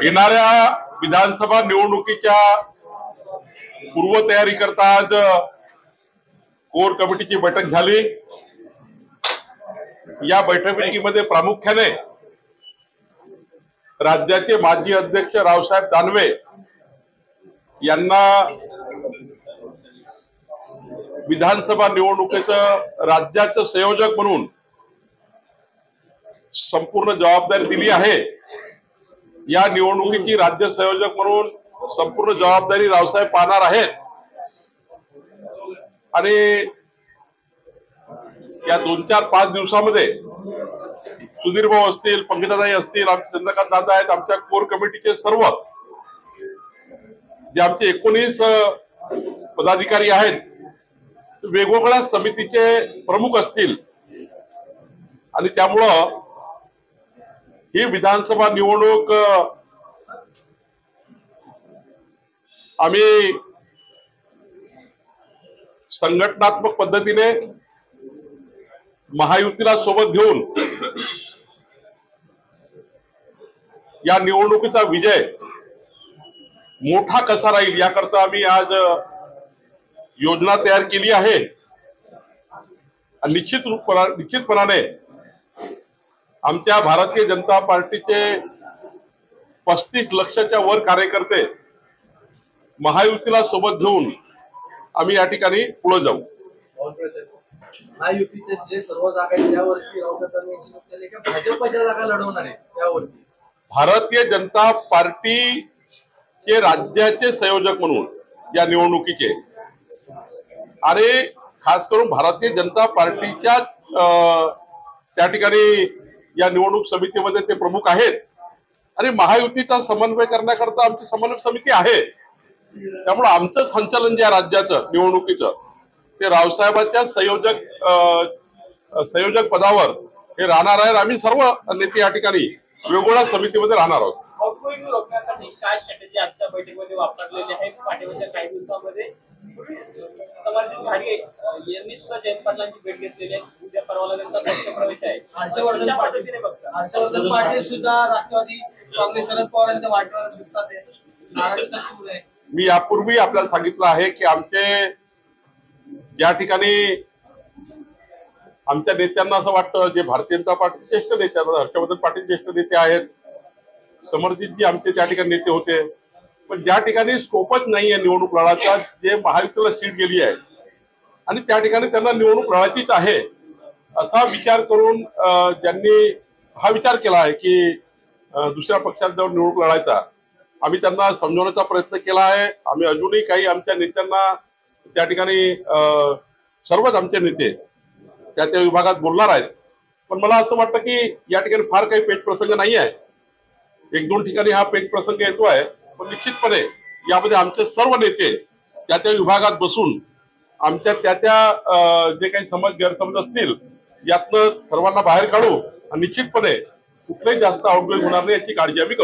येणाऱ्या विधानसभा निवडणुकीच्या पूर्वतयारी करता आज कोर कमिटीची बैठक झाली। या बैठकीमध्ये प्रामुख्याने राज्याचे माजी अध्यक्ष रावसाहेब दानवे यांना विधानसभा निवडणुकीचं राज्याचं संयोजक म्हणून संपूर्ण जबाबदारी दिली आहे। या निवडणुकीची राज्य संयोजक म्हणून संपूर्ण जबाबदारी रावसाहेब पाहणार आहेत आणि या 2-4-5 दिवसामध्ये सुधीर भाऊ असतील, पंकजाताई असतील, चंद्रकांत दादा आहेत, आमच्या कोर कमिटीचे सर्व जे आमचे 19 पदाधिकारी आहेत, वेगवेगळ्या समितीचे प्रमुख असतील आणि त्यामुळं ही विधानसभा निवडणूक आम्ही संघटनात्मक पद्धतीने महायुतीला सोबत घेऊन या निवडणुकीचा विजय मोठा कसा राहील याकरता आम्ही आज योजना तयार केली आहे। निश्चितपणाने आमच्या भारतीय जनता पार्टीचे 35 लक्षाच्या वर कार्यकर्ते महायुतीला सोबत घेऊन आम्ही या ठिकाणी पुढे जाऊ। महायुतीचे जे सर्व जागा आहेत त्यावरती भाजपच्या जागा लढवणार आहे त्यावरती भारतीय जनता पार्टीचे राज्याचे संयोजक म्हणून या निवडणुकीचे आणि खास करून भारतीय जनता पार्टीच्या त्या ठिकाणी या निवडणूक समितीमध्ये ते प्रमुख आहेत आणि महायुतीचा समन्वय करण्याकरता आमची समन्वय समिती आहे। त्यामुळे आमचं संचालन जे राज्याचं निवडणुकीचं ते रावसाहेबांच्या संयोजक पदावर हे राहणार आहे। आम्ही सर्व नेते या ठिकाणी वेगवेगळ्या समितीमध्ये राहणार आहोत। आउटगोइंग रोखण्यासाठी काय स्ट्रॅटेजी आजच्या बैठकीमध्ये वापरलेली आहे? पाठीमागच्या काही दिवसांमध्ये समर्जित घाडगे यांनी सुद्धा जयंत पाटलांची भेट घेतलेली आहे। उद्या परवाला त्यांचा पक्ष प्रवेश आहे। हर्षवर्धन पाटील सुद्धा राष्ट्रवादी काँग्रेस शरद पवारांच्या वाटेवर दिसतात आहे। मी यापूर्वी आपल्याला सांगितलं आहे की आमचे ज्या ठिकाणी आमच्या नेत्यांना असं वाटतं, जे भारतीय जनता पार्टी ज्येष्ठ नेते हर्षवर्धन पाटील ज्येष्ठ नेते आहेत, समर्जितजी आमचे त्या ठिकाणी नेते होते, पण ज्या ठिकाणी स्कोपच नाहीये निवडणूक लढायचा, जे महायुतीला सीट गेली आहे आणि त्या ठिकाणी त्यांना निवडणूक लढायचीच आहे असा विचार करून ज्यांनी हा विचार केला आहे की दुसऱ्या पक्षात जाऊन निवडणूक लढायचा, आम्ही त्यांना समजवण्याचा प्रयत्न केला आहे। आम्ही अजूनही काही आमच्या नेत्यांना त्या ठिकाणी सर्वच आमचे नेते त्या त्या विभागात बोलणार आहेत, पण मला असं वाटतं की या ठिकाणी फार काही पेच प्रसंग नाही आहे। 1-2 ठिकाणी हा पेच प्रसंग येतो आहे, पण निश्चितपणे यामध्ये आमचे सर्व नेते त्या त्या विभागात बसून आमच्या त्या त्या जे काही गैरसमज असतील यातनं सर्वांना बाहेर काढू आणि निश्चितपणे कुठलेही जास्त आउटगोइंग होणार नाही याची काळजी आम्ही करू।